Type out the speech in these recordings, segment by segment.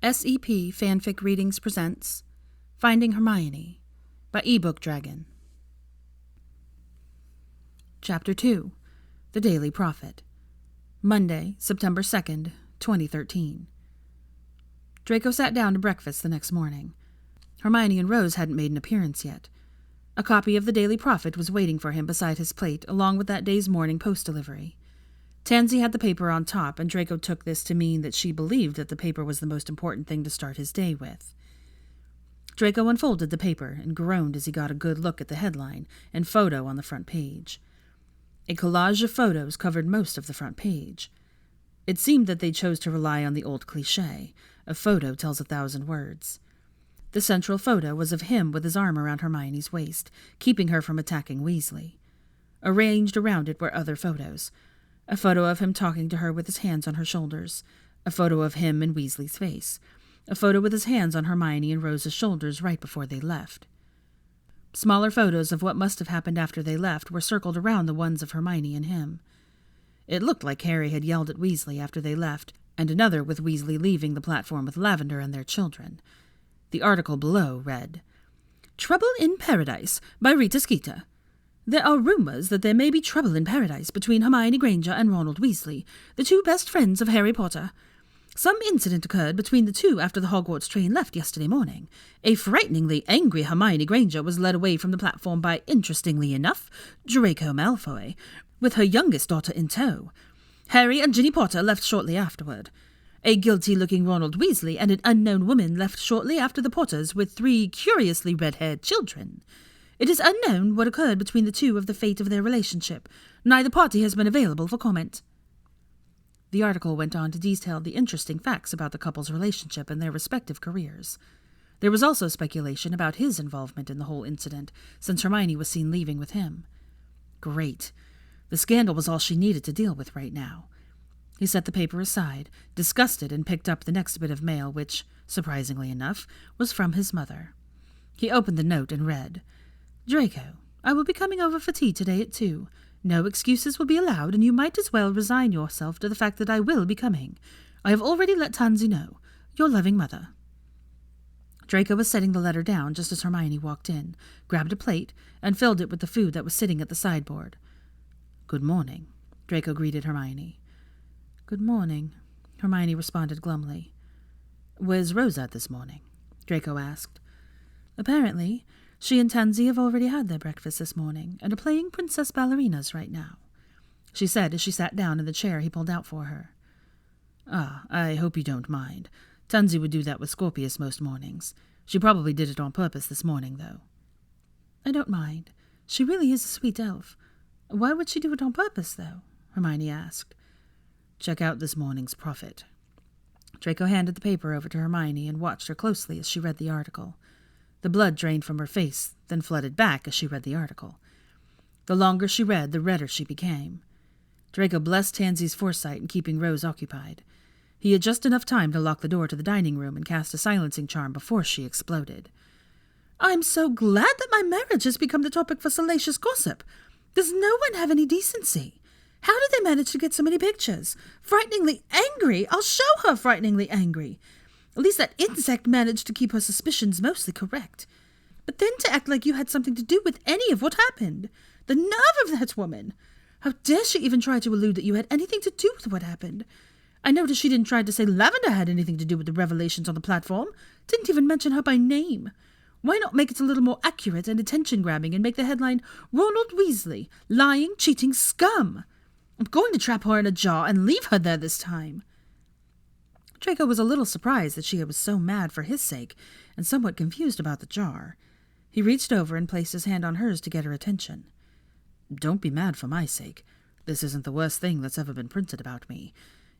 SEP Fanfic Readings presents Finding Hermione by eBook Dragon. Chapter 2 The Daily Prophet. Monday, September 2nd, 2013. Draco sat down to breakfast the next morning. Hermione and Rose hadn't made an appearance yet. A copy of the Daily Prophet was waiting for him beside his plate, along with that day's morning post delivery. Tansy had the paper on top, and Draco took this to mean that she believed that the paper was the most important thing to start his day with. Draco unfolded the paper and groaned as he got a good look at the headline and photo on the front page. A collage of photos covered most of the front page. It seemed that they chose to rely on the old cliché, a photo tells 1,000 words. The central photo was of him with his arm around Hermione's waist, keeping her from attacking Weasley. Arranged around it were other photos. A photo of him talking to her with his hands on her shoulders. A photo of him in Weasley's face. A photo with his hands on Hermione and Rose's shoulders right before they left. Smaller photos of what must have happened after they left were circled around the ones of Hermione and him. It looked like Harry had yelled at Weasley after they left, and another with Weasley leaving the platform with Lavender and their children. The article below read, "Trouble in Paradise by Rita Skeeter. There are rumors that there may be trouble in paradise between Hermione Granger and Ronald Weasley, the two best friends of Harry Potter. Some incident occurred between the two after the Hogwarts train left yesterday morning. A frighteningly angry Hermione Granger was led away from the platform by, interestingly enough, Draco Malfoy, with her youngest daughter in tow. Harry and Ginny Potter left shortly afterward. A guilty-looking Ronald Weasley and an unknown woman left shortly after the Potters with 3 curiously red-haired children. It is unknown what occurred between the two of the fate of their relationship. Neither party has been available for comment." The article went on to detail the interesting facts about the couple's relationship and their respective careers. There was also speculation about his involvement in the whole incident, since Hermione was seen leaving with him. Great. The scandal was all she needed to deal with right now. He set the paper aside, disgusted, and picked up the next bit of mail, which, surprisingly enough, was from his mother. He opened the note and read, "Draco, I will be coming over for tea today at 2. No excuses will be allowed, and you might as well resign yourself to the fact that I will be coming. I have already let Tansy know. Your loving mother." Draco was setting the letter down just as Hermione walked in, grabbed a plate, and filled it with the food that was sitting at the sideboard. "Good morning," Draco greeted Hermione. "Good morning," Hermione responded glumly. "Where's Rose at this morning?" Draco asked. "Apparently, she and Tansy have already had their breakfast this morning and are playing princess ballerinas right now," she said as she sat down in the chair he pulled out for her. "Ah, I hope you don't mind. Tansy would do that with Scorpius most mornings. She probably did it on purpose this morning, though." "I don't mind. She really is a sweet elf. Why would she do it on purpose, though?" Hermione asked. "Check out this morning's Prophet." Draco handed the paper over to Hermione and watched her closely as she read the article. The blood drained from her face, then flooded back as she read the article. The longer she read, the redder she became. Draco blessed Tansy's foresight in keeping Rose occupied. He had just enough time to lock the door to the dining room and cast a silencing charm before she exploded. "I'm so glad that my marriage has become the topic for salacious gossip. Does no one have any decency? How did they manage to get so many pictures? Frighteningly angry? I'll show her frighteningly angry. At least that insect managed to keep her suspicions mostly correct. But then to act like you had something to do with any of what happened. The nerve of that woman! How dare she even try to allude that you had anything to do with what happened? I noticed she didn't try to say Lavender had anything to do with the revelations on the platform. Didn't even mention her by name. Why not make it a little more accurate and attention-grabbing and make the headline, 'Ronald Weasley, lying, cheating scum'? I'm going to trap her in a jar and leave her there this time." Draco was a little surprised that she was so mad for his sake, and somewhat confused about the jar. He reached over and placed his hand on hers to get her attention. "Don't be mad for my sake. This isn't the worst thing that's ever been printed about me.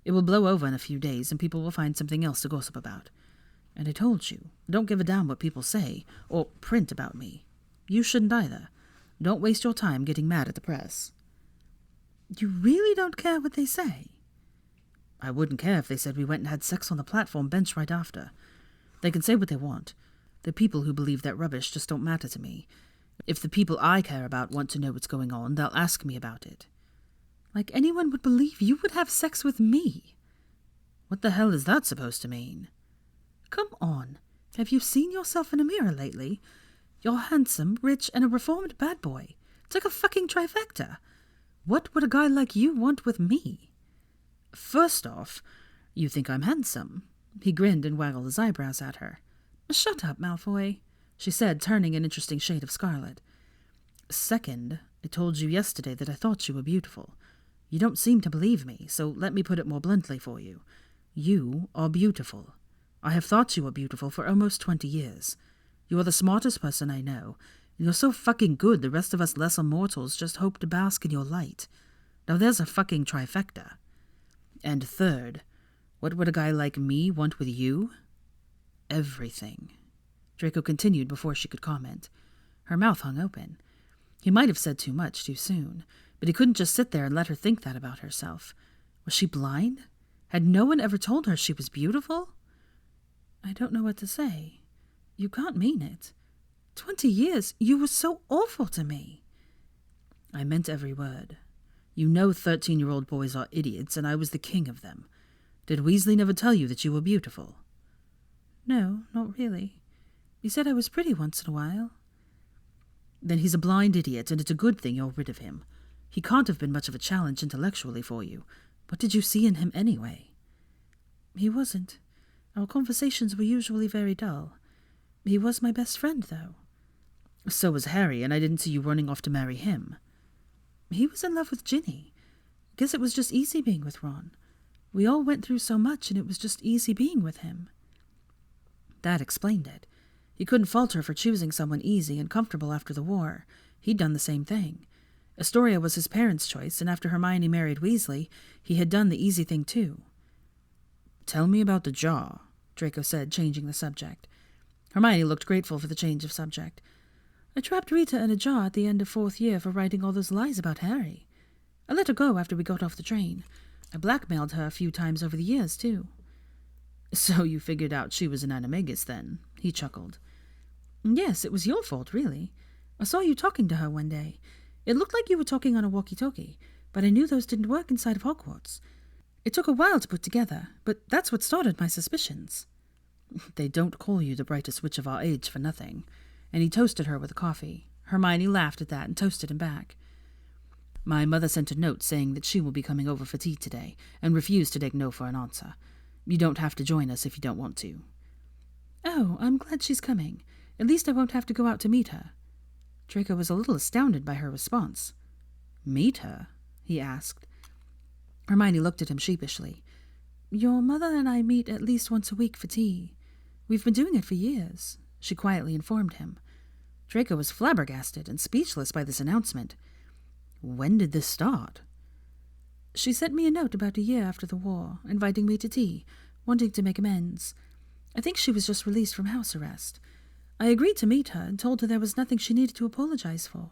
It will blow over in a few days, and people will find something else to gossip about. And I told you, don't give a damn what people say, or print about me. You shouldn't either. Don't waste your time getting mad at the press." "You really don't care what they say?" "I wouldn't care if they said we went and had sex on the platform bench right after. They can say what they want. The people who believe that rubbish just don't matter to me. If the people I care about want to know what's going on, they'll ask me about it." "Like anyone would believe you would have sex with me." "What the hell is that supposed to mean?" Come on. Have you seen yourself in a mirror lately? You're handsome, rich, and a reformed bad boy. It's like a fucking trifecta. What would a guy like you want with me? First off, you think I'm handsome. He grinned and waggled his eyebrows at her. Shut up, Malfoy, she said, turning an interesting shade of scarlet. Second, I told you yesterday that I thought you were beautiful. You don't seem to believe me, so let me put it more bluntly for you. You are beautiful. I have thought you were beautiful for almost 20 years. You are the smartest person I know, and you're so fucking good the rest of us lesser mortals just hope to bask in your light. Now there's a fucking trifecta. And third, what would a guy like me want with you? Everything. Draco continued before she could comment. Her mouth hung open. He might have said too much too soon, but he couldn't just sit there and let her think that about herself. Was she blind? Had no one ever told her she was beautiful? I don't know what to say. You can't mean it. 20 years, you were so awful to me. I meant every word. You know 13-year-old boys are idiots, and I was the king of them. Did Weasley never tell you that you were beautiful? No, not really. He said I was pretty once in a while. Then he's a blind idiot, and it's a good thing you're rid of him. He can't have been much of a challenge intellectually for you. What did you see in him anyway? He wasn't. Our conversations were usually very dull. He was my best friend, though. So was Harry, and I didn't see you running off to marry him. He was in love with Ginny. Guess it was just easy being with Ron. We all went through so much, and it was just easy being with him. That explained it. He couldn't fault her for choosing someone easy and comfortable after the war. He'd done the same thing. Astoria was his parents' choice, and after Hermione married Weasley, he had done the easy thing too. Tell me about the jar, Draco said, changing the subject. Hermione looked grateful for the change of subject. I trapped Rita in a jar at the end of 4th year for writing all those lies about Harry. I let her go after we got off the train. I blackmailed her a few times over the years, too. So you figured out she was an animagus, then? He chuckled. Yes, it was your fault, really. I saw you talking to her one day. It looked like you were talking on a walkie-talkie, but I knew those didn't work inside of Hogwarts. It took a while to put together, but that's what started my suspicions. They don't call you the brightest witch of our age for nothing. And he toasted her with a coffee. Hermione laughed at that and toasted him back. My mother sent a note saying that she will be coming over for tea today, and refused to take no for an answer. You don't have to join us if you don't want to. Oh, I'm glad she's coming. At least I won't have to go out to meet her. Draco was a little astounded by her response. Meet her? He asked. Hermione looked at him sheepishly. Your mother and I meet at least once a week for tea. We've been doing it for years, she quietly informed him. Draco was flabbergasted and speechless by this announcement. When did this start? She sent me a note about a year after the war, inviting me to tea, wanting to make amends. I think she was just released from house arrest. I agreed to meet her and told her there was nothing she needed to apologize for.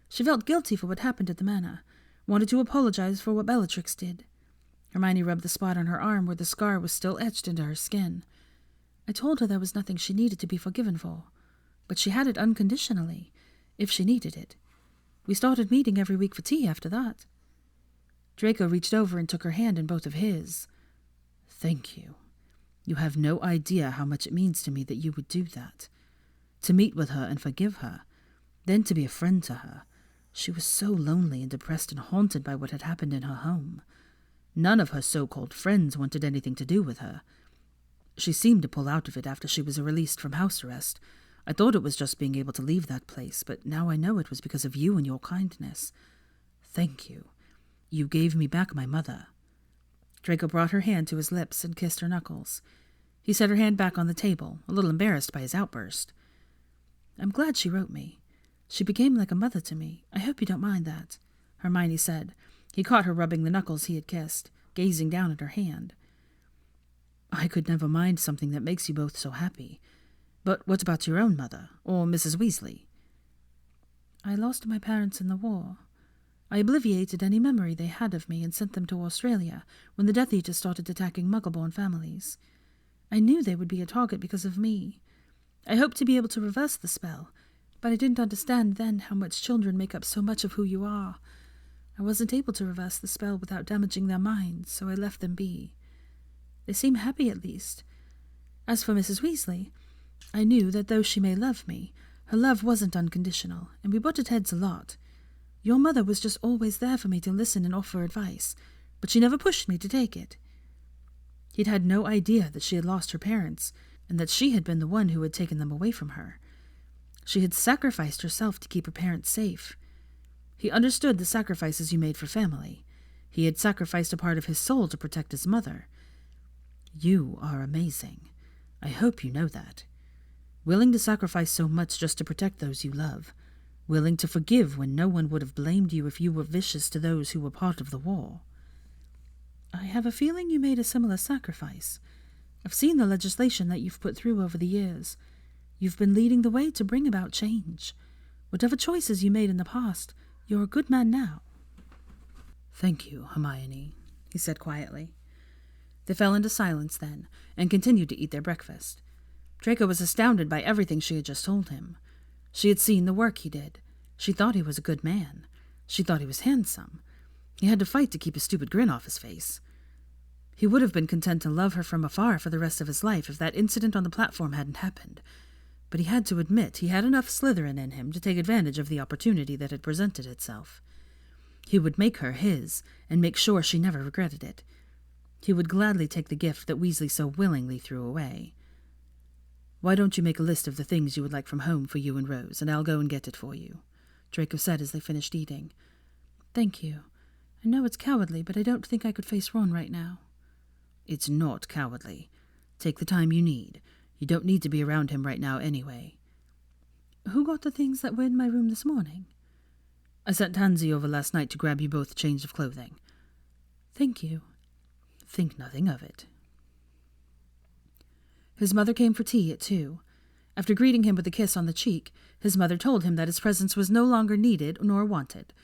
She felt guilty for what happened at the manor, wanted to apologize for what Bellatrix did. Hermione rubbed the spot on her arm where the scar was still etched into her skin. I told her there was nothing she needed to be forgiven for, but she had it unconditionally, if she needed it. We started meeting every week for tea after that. Draco reached over and took her hand in both of his. Thank you. You have no idea how much it means to me that you would do that. To meet with her and forgive her, then to be a friend to her. She was so lonely and depressed and haunted by what had happened in her home. None of her so-called friends wanted anything to do with her. She seemed to pull out of it after she was released from house arrest. I thought it was just being able to leave that place, but now I know it was because of you and your kindness. Thank you. You gave me back my mother. Draco brought her hand to his lips and kissed her knuckles. He set her hand back on the table, a little embarrassed by his outburst. I'm glad she wrote me. She became like a mother to me. I hope you don't mind that, Hermione said. He caught her rubbing the knuckles he had kissed, gazing down at her hand. I could never mind something that makes you both so happy. But what about your own mother, or Mrs. Weasley? I lost my parents in the war. I obliviated any memory they had of me and sent them to Australia when the Death Eaters started attacking Muggle-born families. I knew they would be a target because of me. I hoped to be able to reverse the spell, but I didn't understand then how much children make up so much of who you are. I wasn't able to reverse the spell without damaging their minds, so I left them be. They seem happy at least. As for Mrs. Weasley, I knew that though she may love me, her love wasn't unconditional, and we butted heads a lot. Your mother was just always there for me to listen and offer advice, but she never pushed me to take it. He'd had no idea that she had lost her parents, and that she had been the one who had taken them away from her. She had sacrificed herself to keep her parents safe. He understood the sacrifices you made for family. He had sacrificed a part of his soul to protect his mother. You are amazing. I hope you know that. Willing to sacrifice so much just to protect those you love. Willing to forgive when no one would have blamed you if you were vicious to those who were part of the war. I have a feeling you made a similar sacrifice. I've seen the legislation that you've put through over the years. You've been leading the way to bring about change. Whatever choices you made in the past, you're a good man now. Thank you, Hermione, he said quietly. They fell into silence then, and continued to eat their breakfast. Draco was astounded by everything she had just told him. She had seen the work he did. She thought he was a good man. She thought he was handsome. He had to fight to keep a stupid grin off his face. He would have been content to love her from afar for the rest of his life if that incident on the platform hadn't happened. But he had to admit he had enough Slytherin in him to take advantage of the opportunity that had presented itself. He would make her his, and make sure she never regretted it. He would gladly take the gift that Weasley so willingly threw away. Why don't you make a list of the things you would like from home for you and Rose, and I'll go and get it for you, Draco said as they finished eating. Thank you. I know it's cowardly, but I don't think I could face Ron right now. It's not cowardly. Take the time you need. You don't need to be around him right now anyway. Who got the things that were in my room this morning? I sent Tansy over last night to grab you both a change of clothing. Thank you. Think nothing of it. His mother came for tea at 2. After greeting him with a kiss on the cheek, his mother told him that his presence was no longer needed nor wanted.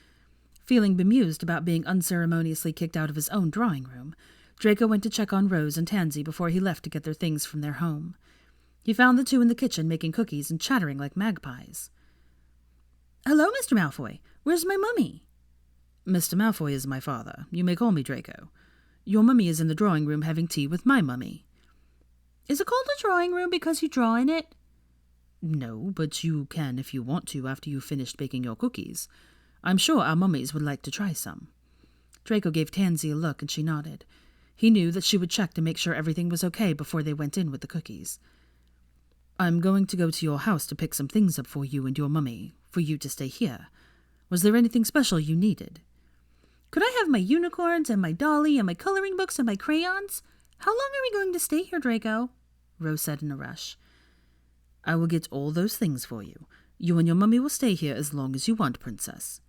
Feeling bemused about being unceremoniously kicked out of his own drawing room, Draco went to check on Rose and Tansy before he left to get their things from their home. He found the two in the kitchen making cookies and chattering like magpies. Hello, Mr. Malfoy. Where's my mummy? Mr. Malfoy is my father. You may call me Draco. Your mummy is in the drawing room having tea with my mummy. Is it called a drawing room because you draw in it? No, but you can if you want to after you've finished baking your cookies. I'm sure our mummies would like to try some. Draco gave Tansy a look and she nodded. He knew that she would check to make sure everything was okay before they went in with the cookies. I'm going to go to your house to pick some things up for you and your mummy, for you to stay here. Was there anything special you needed? Could I have my unicorns and my dolly and my coloring books and my crayons? How long are we going to stay here, Draco? Rose said in a rush. I will get all those things for you. You and your mummy will stay here as long as you want, Princess.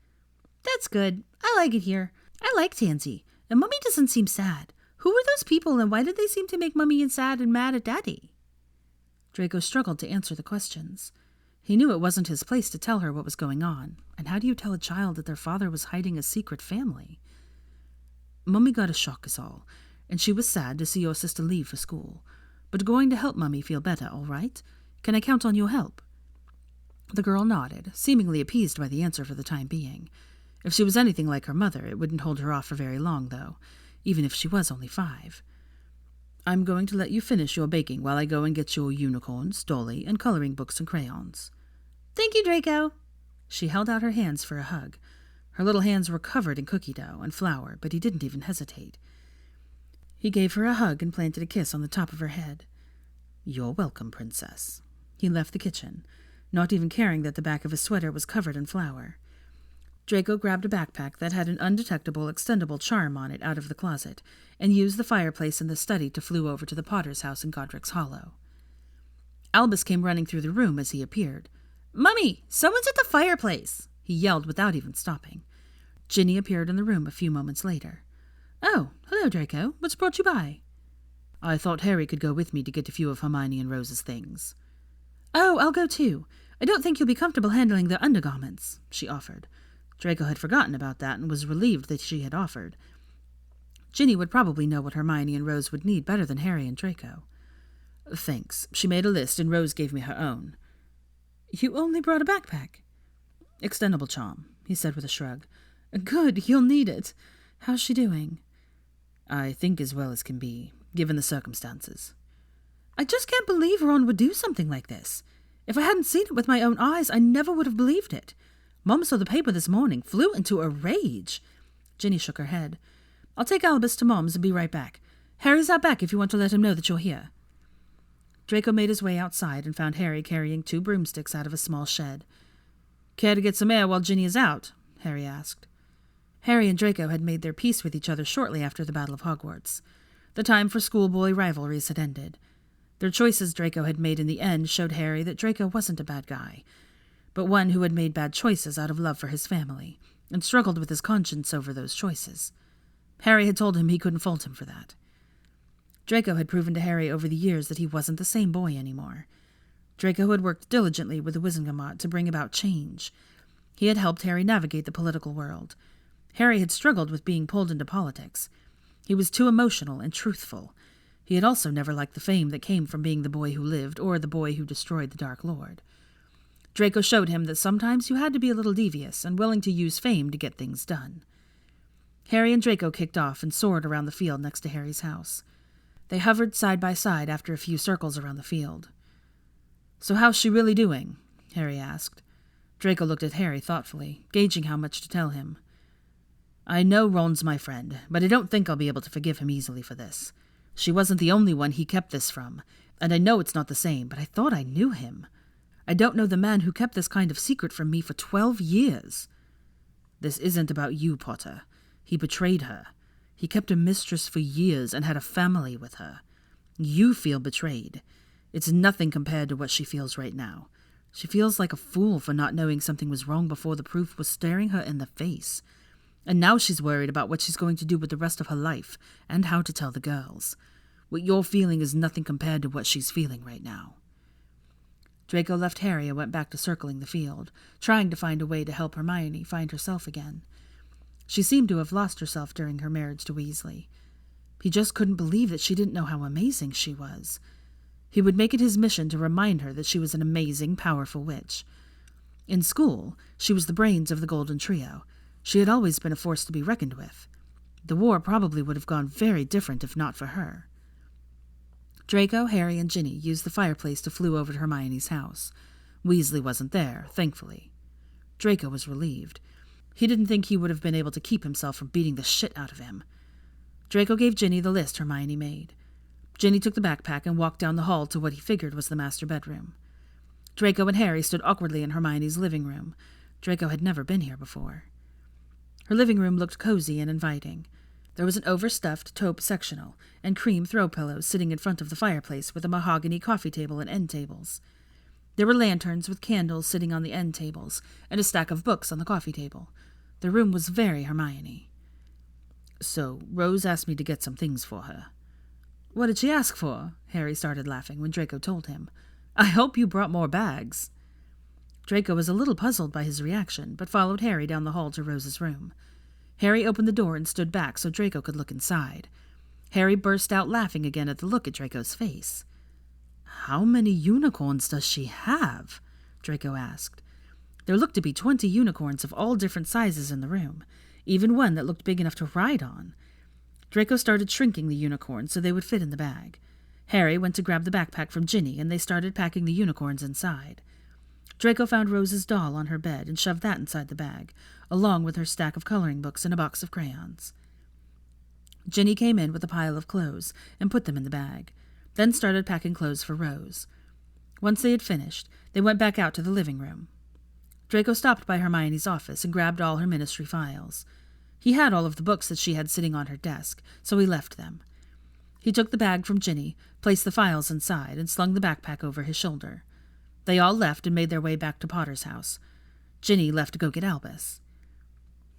That's good. I like it here. I like Tansy, and Mummy doesn't seem sad. Who were those people, and why did they seem to make Mummy sad and mad at Daddy? Draco struggled to answer the questions. He knew it wasn't his place to tell her what was going on, and how do you tell a child that their father was hiding a secret family? Mummy got a shock is all, and she was sad to see your sister leave for school, but going to help Mummy feel better, all right? Can I count on your help? The girl nodded, seemingly appeased by the answer for the time being. If she was anything like her mother, it wouldn't hold her off for very long, though, even if she was only 5. I'm going to let you finish your baking while I go and get your unicorns, dolly, and coloring books and crayons. Thank you, Draco. She held out her hands for a hug. Her little hands were covered in cookie dough and flour, but he didn't even hesitate. He gave her a hug and planted a kiss on the top of her head. You're welcome, Princess. He left the kitchen, not even caring that the back of his sweater was covered in flour. Draco grabbed a backpack that had an undetectable extendable charm on it out of the closet, and used the fireplace in the study to flew over to the Potter's house in Godric's Hollow. Albus came running through the room as he appeared. Mummy, someone's at the fireplace, he yelled without even stopping. Ginny appeared in the room a few moments later. Oh, hello, Draco. What's brought you by? I thought Harry could go with me to get a few of Hermione and Rose's things. Oh, I'll go too. I don't think you'll be comfortable handling their undergarments, she offered. Draco had forgotten about that and was relieved that she had offered. Ginny would probably know what Hermione and Rose would need better than Harry and Draco. Thanks. She made a list and Rose gave me her own. You only brought a backpack? Extendable charm, he said with a shrug. Good, you'll need it. How's she doing? I think as well as can be, given the circumstances. I just can't believe Ron would do something like this. If I hadn't seen it with my own eyes, I never would have believed it. Mom saw the paper this morning, flew into a rage. Ginny shook her head. I'll take Albus to Mom's and be right back. Harry's out back if you want to let him know that you're here. Draco made his way outside and found Harry carrying 2 broomsticks out of a small shed. Care to get some air while Ginny is out? Harry asked. Harry and Draco had made their peace with each other shortly after the Battle of Hogwarts. The time for schoolboy rivalries had ended. Their choices Draco had made in the end showed Harry that Draco wasn't a bad guy, but one who had made bad choices out of love for his family, and struggled with his conscience over those choices. Harry had told him he couldn't fault him for that. Draco had proven to Harry over the years that he wasn't the same boy anymore. Draco had worked diligently with the Wizengamot to bring about change. He had helped Harry navigate the political world. Harry had struggled with being pulled into politics. He was too emotional and truthful. He had also never liked the fame that came from being the boy who lived or the boy who destroyed the Dark Lord. Draco showed him that sometimes you had to be a little devious and willing to use fame to get things done. Harry and Draco kicked off and soared around the field next to Harry's house. They hovered side by side after a few circles around the field. So how's she really doing? Harry asked. Draco looked at Harry thoughtfully, gauging how much to tell him. I know Ron's my friend, but I don't think I'll be able to forgive him easily for this. She wasn't the only one he kept this from, and I know it's not the same, but I thought I knew him. I don't know the man who kept this kind of secret from me for 12 years. This isn't about you, Potter. He betrayed her. He kept a mistress for years and had a family with her. You feel betrayed. It's nothing compared to what she feels right now. She feels like a fool for not knowing something was wrong before the proof was staring her in the face. And now she's worried about what she's going to do with the rest of her life and how to tell the girls. What you're feeling is nothing compared to what she's feeling right now. Draco left Harry and went back to circling the field, trying to find a way to help Hermione find herself again. She seemed to have lost herself during her marriage to Weasley. He just couldn't believe that she didn't know how amazing she was. He would make it his mission to remind her that she was an amazing, powerful witch. In school, she was the brains of the Golden Trio. She had always been a force to be reckoned with. The war probably would have gone very different if not for her. Draco, Harry, and Ginny used the fireplace to flew over to Hermione's house. Weasley wasn't there, thankfully. Draco was relieved. He didn't think he would have been able to keep himself from beating the shit out of him. Draco gave Ginny the list Hermione made. Ginny took the backpack and walked down the hall to what he figured was the master bedroom. Draco and Harry stood awkwardly in Hermione's living room. Draco had never been here before. Her living room looked cozy and inviting. There was an overstuffed taupe sectional and cream throw pillows sitting in front of the fireplace with a mahogany coffee table and end tables. There were lanterns with candles sitting on the end tables and a stack of books on the coffee table. The room was very Hermione. So, Rose asked me to get some things for her. What did she ask for? Harry started laughing when Draco told him. I hope you brought more bags. Draco was a little puzzled by his reaction, but followed Harry down the hall to Rose's room. Harry opened the door and stood back so Draco could look inside. Harry burst out laughing again at the look at Draco's face. How many unicorns does she have? Draco asked. There looked to be 20 unicorns of all different sizes in the room, even one that looked big enough to ride on. Draco started shrinking the unicorns so they would fit in the bag. Harry went to grab the backpack from Ginny, and they started packing the unicorns inside. Draco found Rose's doll on her bed and shoved that inside the bag, along with her stack of coloring books and a box of crayons. Ginny came in with a pile of clothes and put them in the bag, then started packing clothes for Rose. Once they had finished, they went back out to the living room. Draco stopped by Hermione's office and grabbed all her ministry files. He had all of the books that she had sitting on her desk, so he left them. He took the bag from Ginny, placed the files inside, and slung the backpack over his shoulder. They all left and made their way back to Potter's house. Ginny left to go get Albus.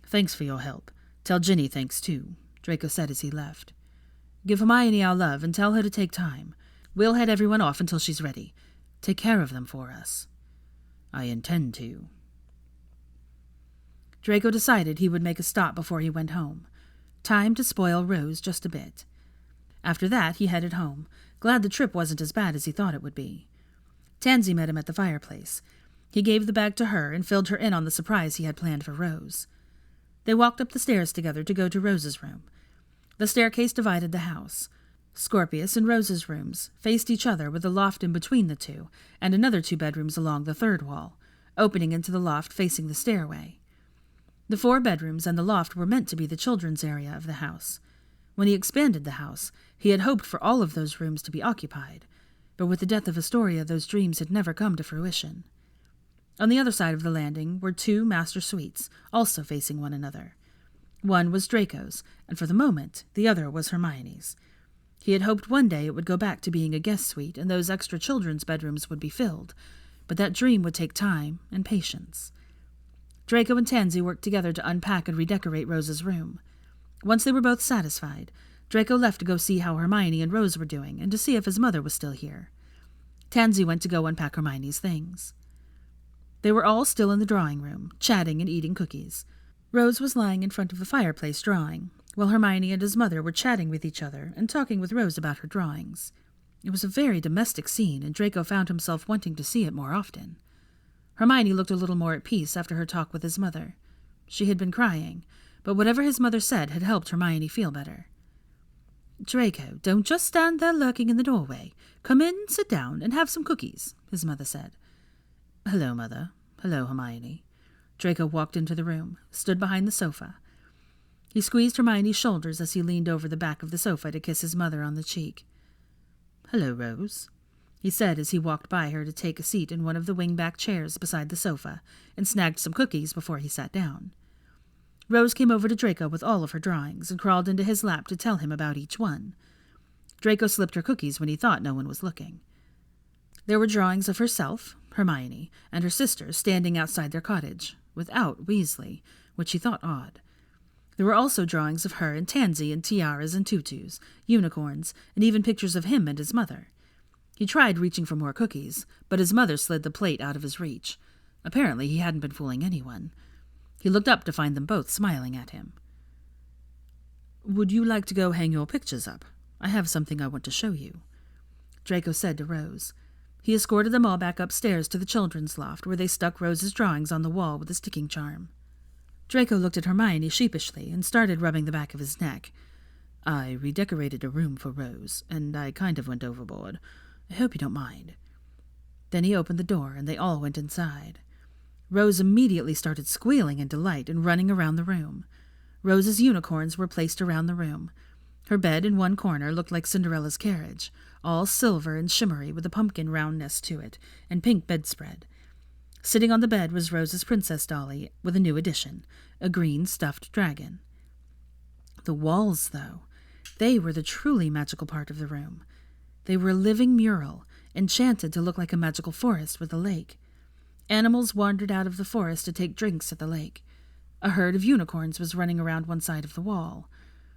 Thanks for your help. Tell Ginny thanks, too, Draco said as he left. Give Hermione our love and tell her to take time. We'll head everyone off until she's ready. Take care of them for us. I intend to. Draco decided he would make a stop before he went home. Time to spoil Rose just a bit. After that, he headed home, glad the trip wasn't as bad as he thought it would be. Tansy met him at the fireplace. He gave the bag to her and filled her in on the surprise he had planned for Rose. They walked up the stairs together to go to Rose's room. The staircase divided the house. Scorpius and Rose's rooms faced each other with a loft in between the two, and another 2 bedrooms along the third wall, opening into the loft facing the stairway. The 4 bedrooms and the loft were meant to be the children's area of the house. When he expanded the house, he had hoped for all of those rooms to be occupied, but with the death of Astoria, those dreams had never come to fruition. On the other side of the landing were 2 master suites, also facing one another. One was Draco's, and for the moment, the other was Hermione's. He had hoped one day it would go back to being a guest suite and those extra children's bedrooms would be filled, but that dream would take time and patience. Draco and Tansy worked together to unpack and redecorate Rose's room. Once they were both satisfied, Draco left to go see how Hermione and Rose were doing and to see if his mother was still here. Tansy went to go unpack Hermione's things. They were all still in the drawing room, chatting and eating cookies. Rose was lying in front of the fireplace drawing, while Hermione and his mother were chatting with each other and talking with Rose about her drawings. It was a very domestic scene, and Draco found himself wanting to see it more often. Hermione looked a little more at peace after her talk with his mother. She had been crying, but whatever his mother said had helped Hermione feel better. "Draco, don't just stand there lurking in the doorway. Come in, sit down, and have some cookies," his mother said. "Hello, Mother. Hello, Hermione." Draco walked into the room, stood behind the sofa. He squeezed Hermione's shoulders as he leaned over the back of the sofa to kiss his mother on the cheek. "Hello, Rose," he said as he walked by her to take a seat in one of the wing-back chairs beside the sofa and snagged some cookies before he sat down. Rose came over to Draco with all of her drawings and crawled into his lap to tell him about each one. Draco slipped her cookies when he thought no one was looking. There were drawings of herself, Hermione, and her sisters standing outside their cottage, without Weasley, which he thought odd. There were also drawings of her and Tansy in tiaras and tutus, unicorns, and even pictures of him and his mother. He tried reaching for more cookies, but his mother slid the plate out of his reach. Apparently he hadn't been fooling anyone. He looked up to find them both smiling at him. "Would you like to go hang your pictures up? I have something I want to show you," Draco said to Rose. He escorted them all back upstairs to the children's loft, where they stuck Rose's drawings on the wall with a sticking charm. Draco looked at Hermione sheepishly and started rubbing the back of his neck. "I redecorated a room for Rose, and I kind of went overboard. I hope you don't mind." Then he opened the door, and they all went inside. Rose immediately started squealing in delight and running around the room. Rose's unicorns were placed around the room. Her bed in one corner looked like Cinderella's carriage, all silver and shimmery with a pumpkin roundness to it, and pink bedspread. Sitting on the bed was Rose's princess dolly, with a new addition, a green stuffed dragon. The walls, though, they were the truly magical part of the room. They were a living mural, enchanted to look like a magical forest with a lake. Animals wandered out of the forest to take drinks at the lake. A herd of unicorns was running around one side of the wall.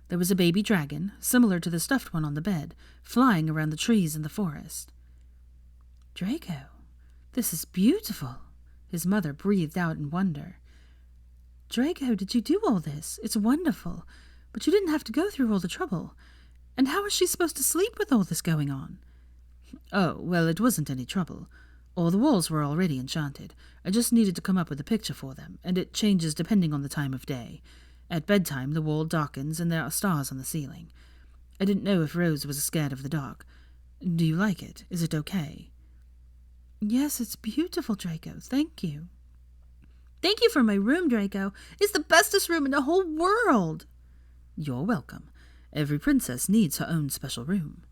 There was a baby dragon, similar to the stuffed one on the bed, flying around the trees in the forest. "Draco, this is beautiful," his mother breathed out in wonder. "Draco, did you do all this? It's wonderful. But you didn't have to go through all the trouble. And how is she supposed to sleep with all this going on?" "Oh, well, it wasn't any trouble. All the walls were already enchanted. I just needed to come up with a picture for them, and it changes depending on the time of day. At bedtime, the wall darkens, and there are stars on the ceiling. I didn't know if Rose was scared of the dark. Do you like it? Is it okay?" "Yes, it's beautiful, Draco. Thank you." "Thank you for my room, Draco. It's the bestest room in the whole world." "You're welcome. Every princess needs her own special room."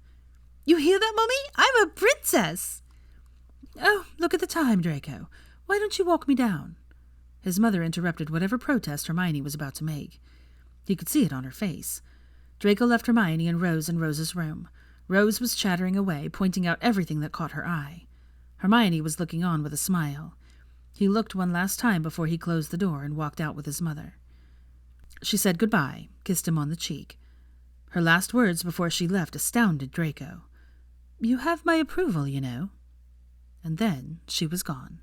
"You hear that, Mummy? I'm a princess!" "Oh, look at the time, Draco. Why don't you walk me down?" His mother interrupted whatever protest Hermione was about to make. He could see it on her face. Draco left Hermione and Rose in Rose's room. Rose was chattering away, pointing out everything that caught her eye. Hermione was looking on with a smile. He looked one last time before he closed the door and walked out with his mother. She said goodbye, kissed him on the cheek. Her last words before she left astounded Draco. "You have my approval, you know." And then she was gone.